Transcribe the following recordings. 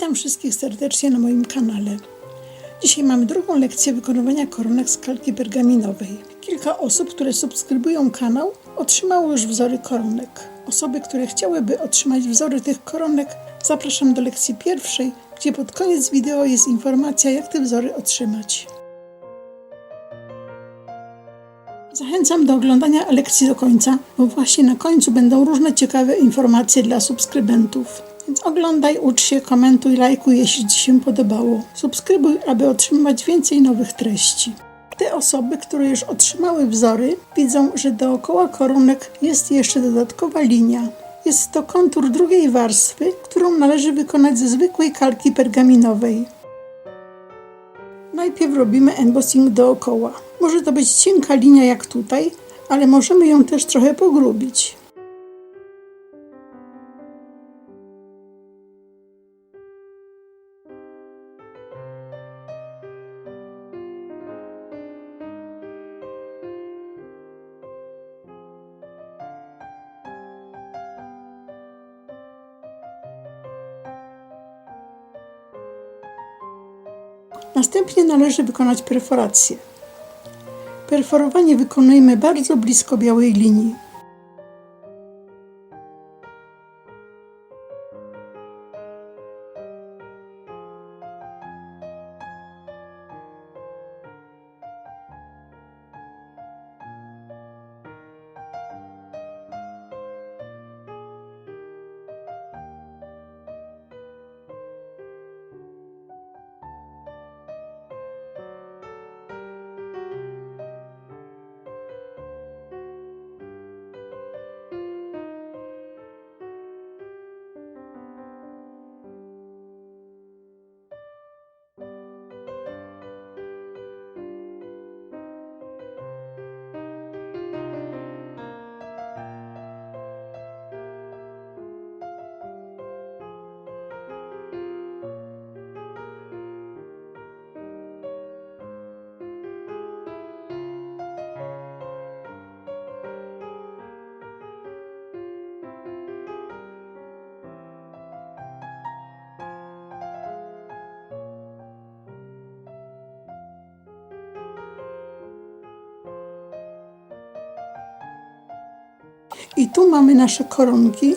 Witam wszystkich serdecznie na moim kanale. Dzisiaj mamy drugą lekcję wykonywania koronek z kalki pergaminowej. Kilka osób, które subskrybują kanał, otrzymało już wzory koronek. Osoby, które chciałyby otrzymać wzory tych koronek, zapraszam do lekcji pierwszej, gdzie pod koniec wideo jest informacja, jak te wzory otrzymać. Zachęcam do oglądania lekcji do końca, bo właśnie na końcu będą różne ciekawe informacje dla subskrybentów. Więc oglądaj, ucz się, komentuj, lajkuj, jeśli Ci się podobało. Subskrybuj, aby otrzymywać więcej nowych treści. Te osoby, które już otrzymały wzory, widzą, że dookoła koronek jest jeszcze dodatkowa linia. Jest to kontur drugiej warstwy, którą należy wykonać ze zwykłej kalki pergaminowej. Najpierw robimy embossing dookoła. Może to być cienka linia jak tutaj, ale możemy ją też trochę pogrubić. Następnie należy wykonać perforację. Perforowanie wykonujemy bardzo blisko białej linii. I tu mamy nasze koronki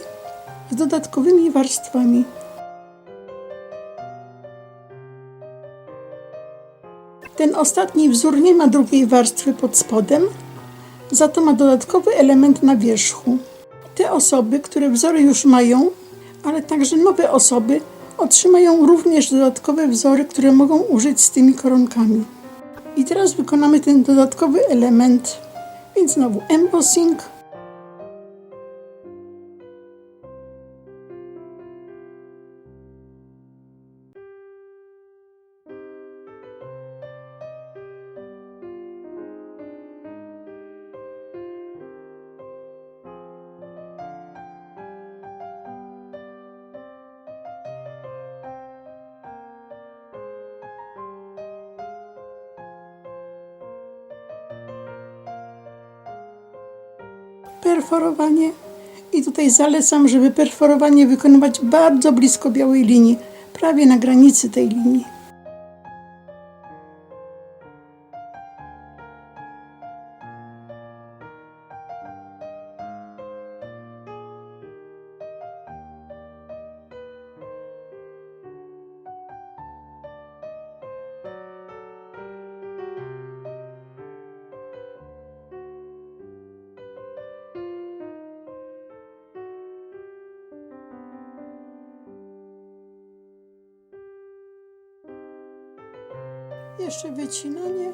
z dodatkowymi warstwami. Ten ostatni wzór nie ma drugiej warstwy pod spodem, za to ma dodatkowy element na wierzchu. Te osoby, które wzory już mają, ale także nowe osoby, otrzymają również dodatkowe wzory, które mogą użyć z tymi koronkami. I teraz wykonamy ten dodatkowy element, więc znowu embossing. Perforowanie. I tutaj zalecam, żeby perforowanie wykonywać bardzo blisko białej linii, prawie na granicy tej linii. Jeszcze wycinanie.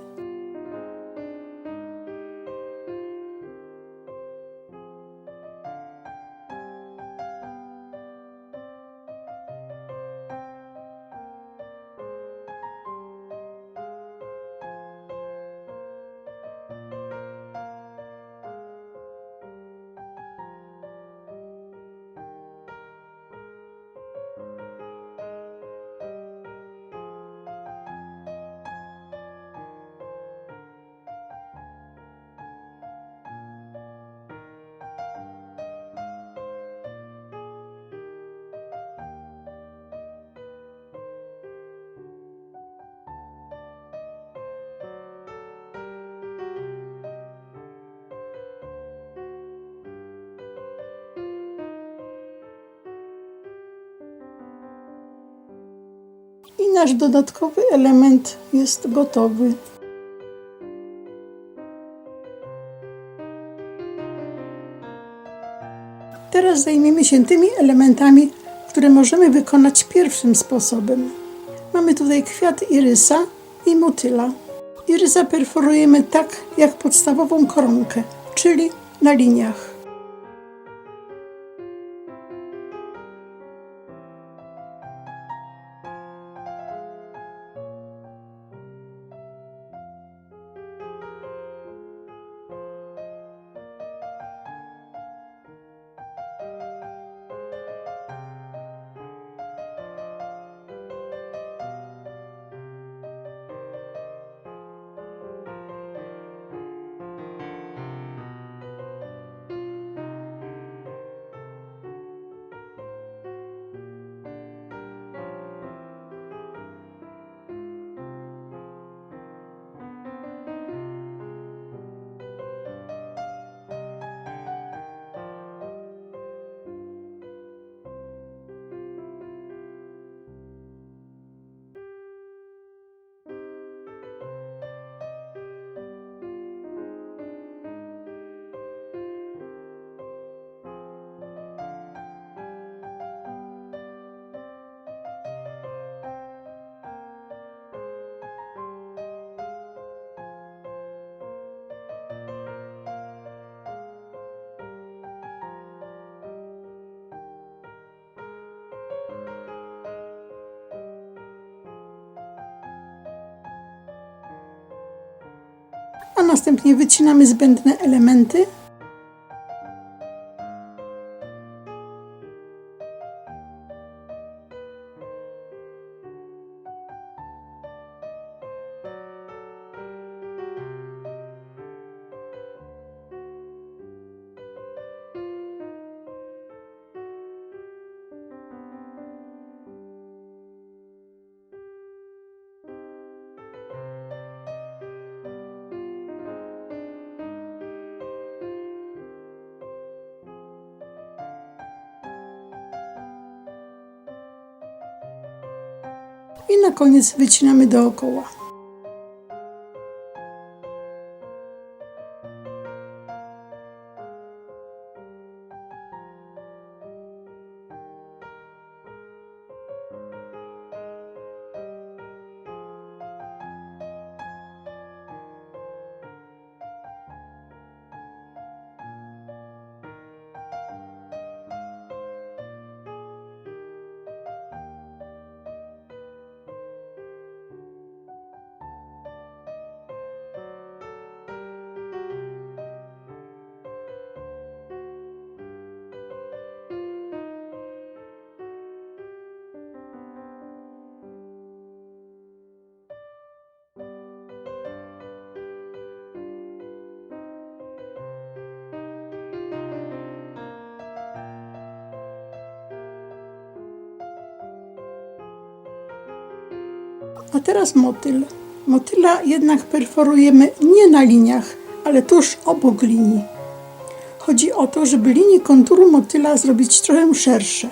nasz dodatkowy element jest gotowy. Teraz zajmiemy się tymi elementami, które możemy wykonać pierwszym sposobem. Mamy tutaj kwiat irysa i motyla. Irysa perforujemy tak jak podstawową koronkę, czyli na liniach. A następnie wycinamy zbędne elementy. I na koniec wycinamy dookoła. A teraz motyl. Motyla jednak perforujemy nie na liniach, ale tuż obok linii. Chodzi o to, żeby linie konturu motyla zrobić trochę szersze.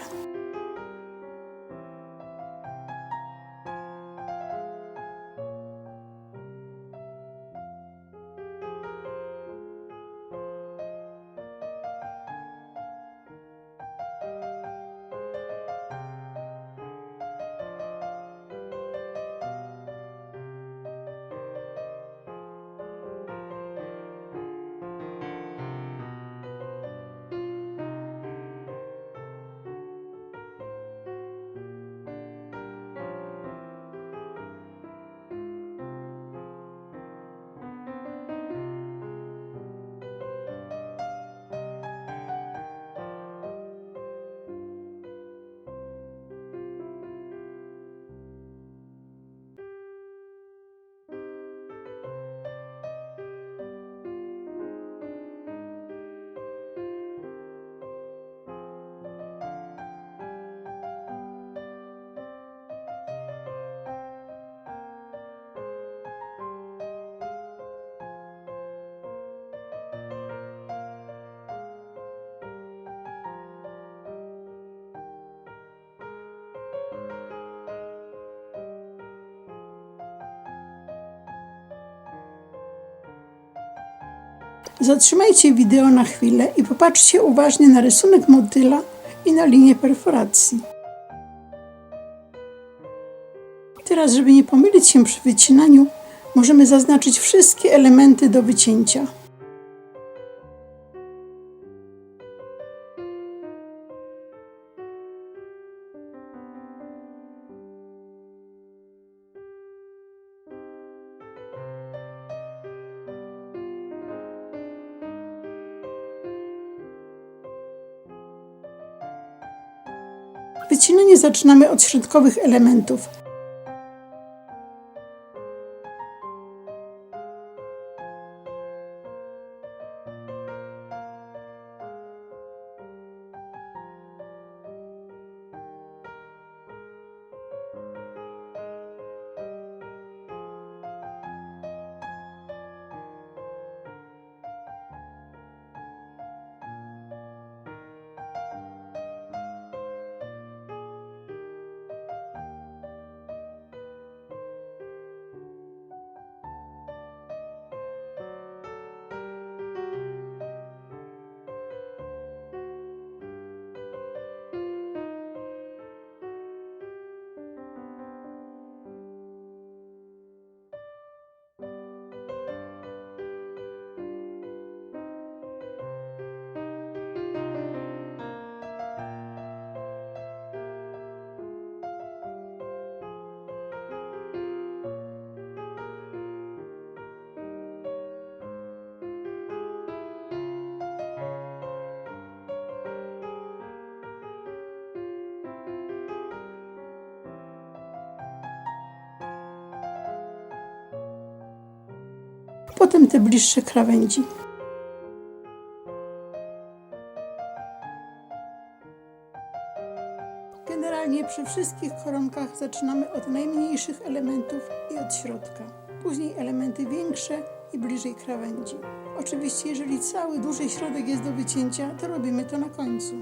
Zatrzymajcie wideo na chwilę i popatrzcie uważnie na rysunek motyla i na linię perforacji. Teraz, żeby nie pomylić się przy wycinaniu, możemy zaznaczyć wszystkie elementy do wycięcia. Wycinanie zaczynamy od środkowych elementów. Potem te bliższe krawędzi. Generalnie przy wszystkich koronkach zaczynamy od najmniejszych elementów i od środka. Później elementy większe i bliżej krawędzi. Oczywiście, jeżeli cały duży środek jest do wycięcia, to robimy to na końcu.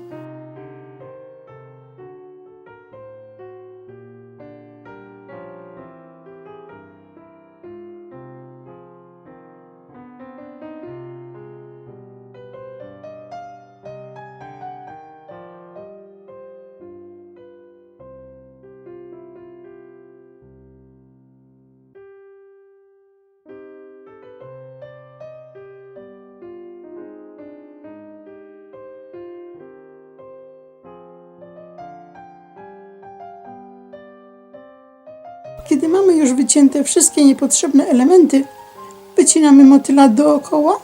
Kiedy mamy już wycięte wszystkie niepotrzebne elementy, wycinamy motyla dookoła.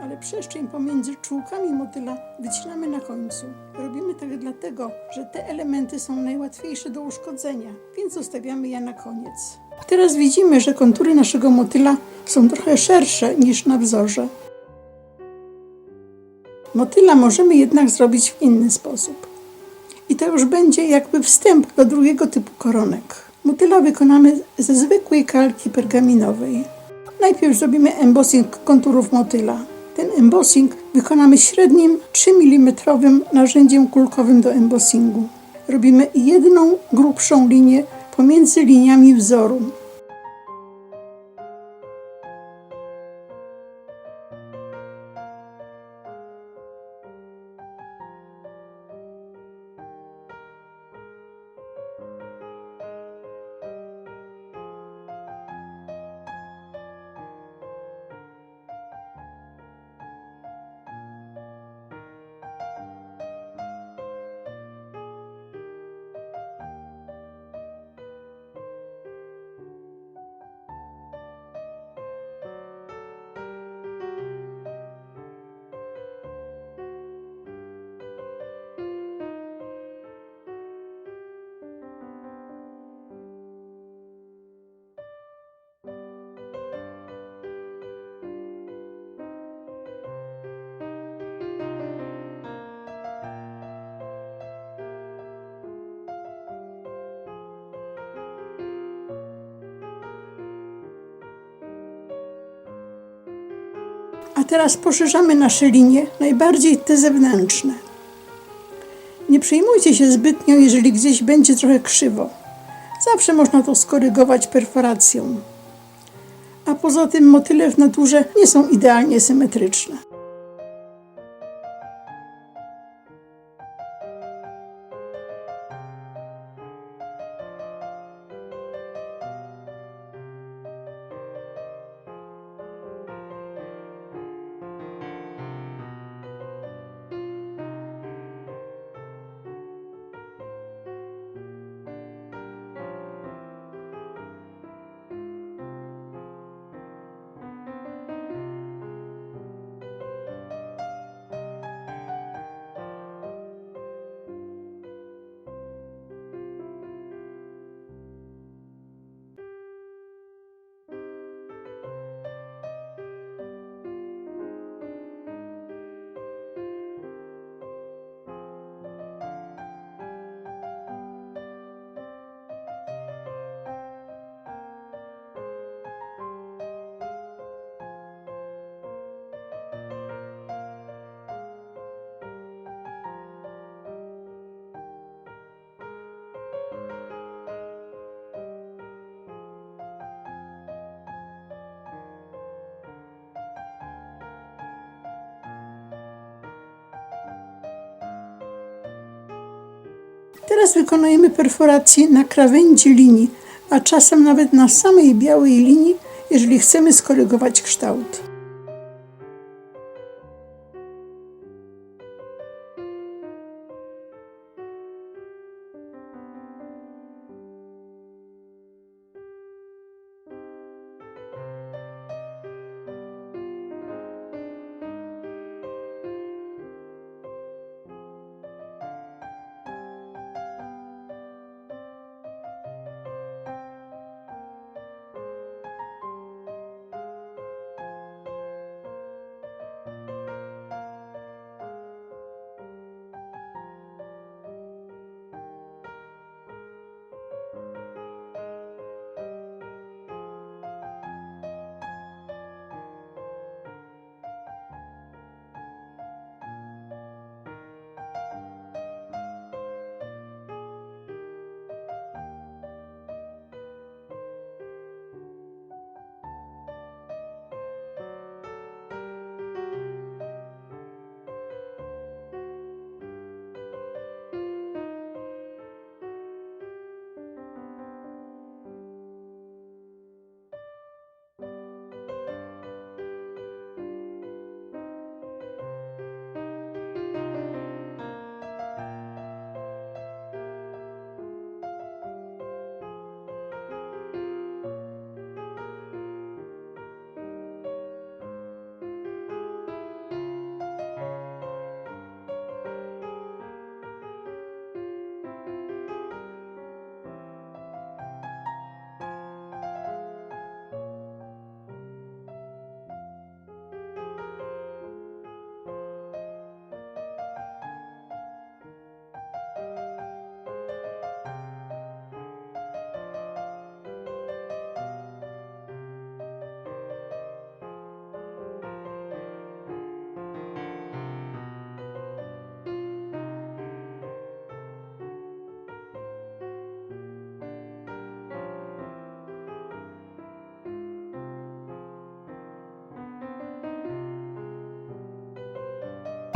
Ale przestrzeń pomiędzy czułkami motyla wycinamy na końcu. Robimy tak dlatego, że te elementy są najłatwiejsze do uszkodzenia, więc zostawiamy je na koniec. Teraz widzimy, że kontury naszego motyla są trochę szersze niż na wzorze. Motyla możemy jednak zrobić w inny sposób. I to już będzie jakby wstęp do drugiego typu koronek. Motyla wykonamy ze zwykłej kalki pergaminowej. Najpierw zrobimy embossing konturów motyla. Ten embossing wykonamy średnim 3 mm narzędziem kulkowym do embossingu. Robimy jedną grubszą linię pomiędzy liniami wzoru. A teraz poszerzamy nasze linie, najbardziej te zewnętrzne. Nie przejmujcie się zbytnio, jeżeli gdzieś będzie trochę krzywo. Zawsze można to skorygować perforacją. A poza tym motyle w naturze nie są idealnie symetryczne. Teraz wykonujemy perforację na krawędzi linii, a czasem nawet na samej białej linii, jeżeli chcemy skorygować kształt.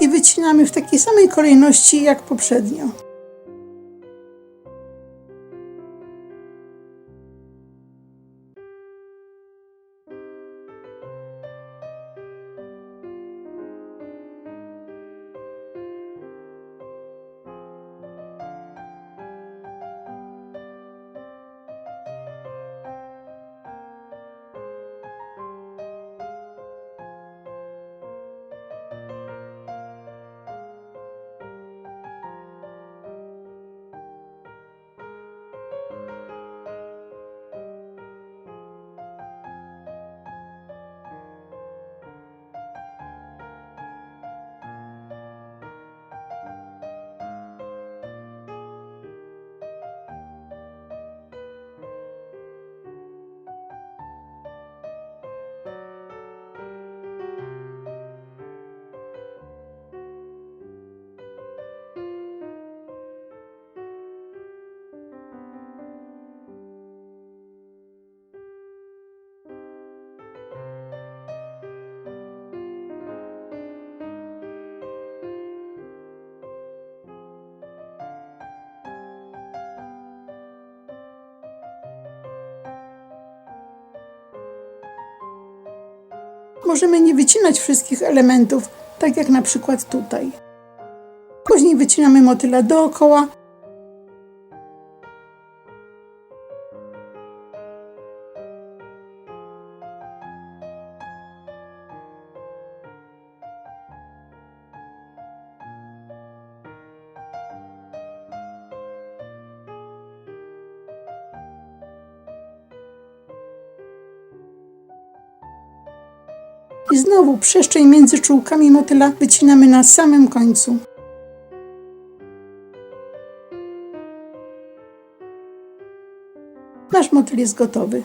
I wycinamy w takiej samej kolejności jak poprzednio. Możemy nie wycinać wszystkich elementów, tak jak na przykład tutaj. Później wycinamy motyla dookoła. I znowu przestrzeń między czułkami motyla wycinamy na samym końcu. Nasz motyl jest gotowy.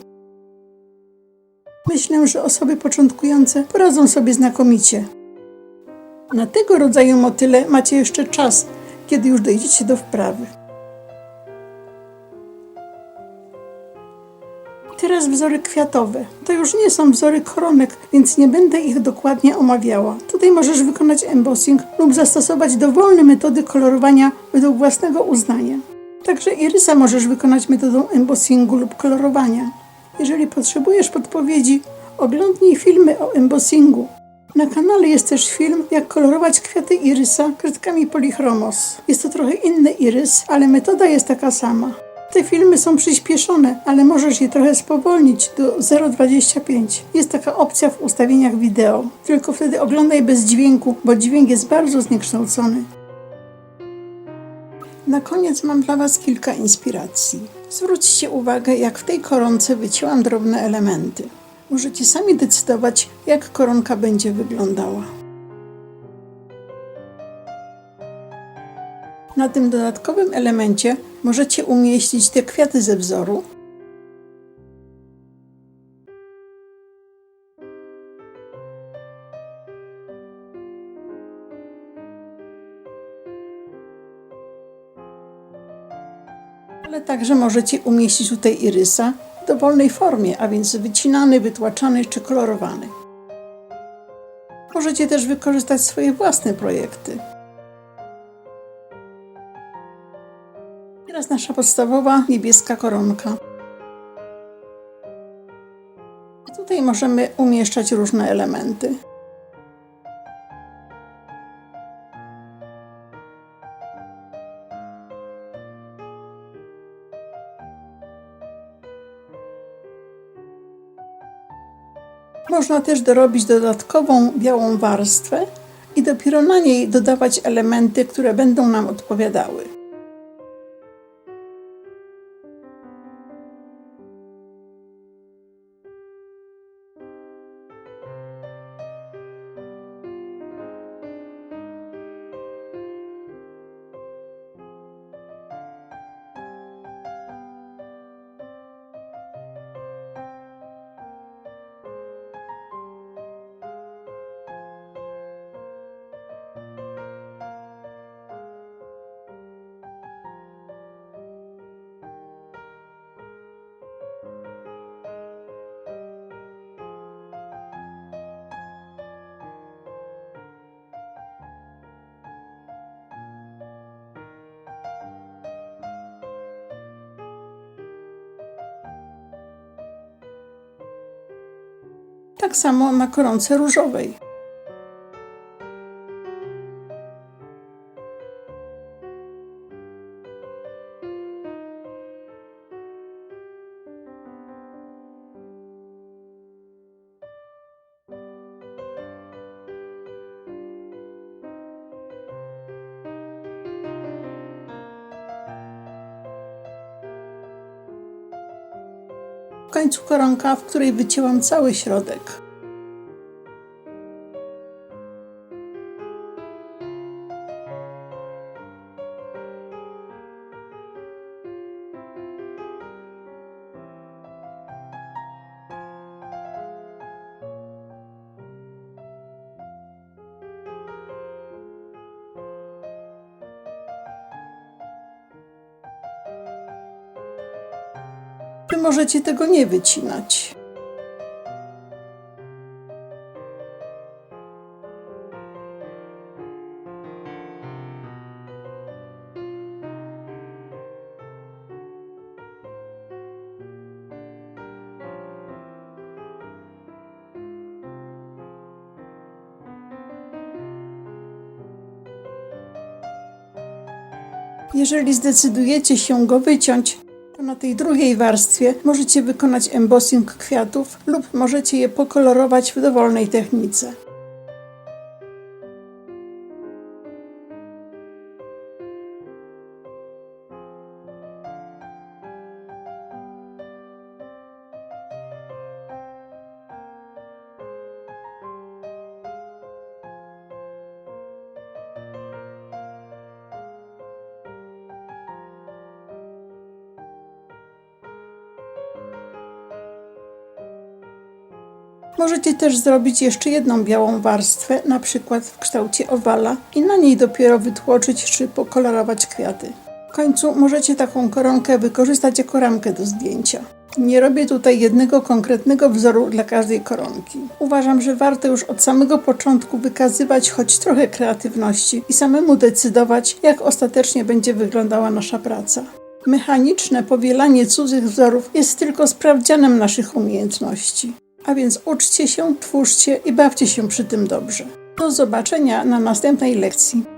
Myślę, że osoby początkujące poradzą sobie znakomicie. Na tego rodzaju motyle macie jeszcze czas, kiedy już dojdziecie do wprawy. Teraz wzory kwiatowe. To już nie są wzory koronek, więc nie będę ich dokładnie omawiała. Tutaj możesz wykonać embossing lub zastosować dowolne metody kolorowania według własnego uznania. Także irysa możesz wykonać metodą embossingu lub kolorowania. Jeżeli potrzebujesz podpowiedzi, oglądnij filmy o embossingu. Na kanale jest też film, jak kolorować kwiaty irysa kredkami polichromos. Jest to trochę inny irys, ale metoda jest taka sama. Te filmy są przyspieszone, ale możesz je trochę spowolnić do 0,25. Jest taka opcja w ustawieniach wideo. Tylko wtedy oglądaj bez dźwięku, bo dźwięk jest bardzo zniekształcony. Na koniec mam dla Was kilka inspiracji. Zwróćcie uwagę, jak w tej koronce wycięłam drobne elementy. Możecie sami decydować, jak koronka będzie wyglądała. Na tym dodatkowym elemencie możecie umieścić te kwiaty ze wzoru. Ale także możecie umieścić tutaj irysa w dowolnej formie, a więc wycinany, wytłaczany czy kolorowany. Możecie też wykorzystać swoje własne projekty. Teraz nasza podstawowa niebieska koronka. Tutaj możemy umieszczać różne elementy. Można też dorobić dodatkową białą warstwę i dopiero na niej dodawać elementy, które będą nam odpowiadały. Tak samo na koronce różowej. W końcu koronka, w której wycięłam cały środek. Wy możecie tego nie wycinać. Jeżeli zdecydujecie się go wyciąć, to na tej drugiej warstwie możecie wykonać embossing kwiatów lub możecie je pokolorować w dowolnej technice. Możecie też zrobić jeszcze jedną białą warstwę, na przykład w kształcie owala i na niej dopiero wytłoczyć czy pokolorować kwiaty. W końcu możecie taką koronkę wykorzystać jako ramkę do zdjęcia. Nie robię tutaj jednego konkretnego wzoru dla każdej koronki. Uważam, że warto już od samego początku wykazywać choć trochę kreatywności i samemu decydować, jak ostatecznie będzie wyglądała nasza praca. Mechaniczne powielanie cudzych wzorów jest tylko sprawdzianem naszych umiejętności. A więc uczcie się, twórzcie i bawcie się przy tym dobrze. Do zobaczenia na następnej lekcji.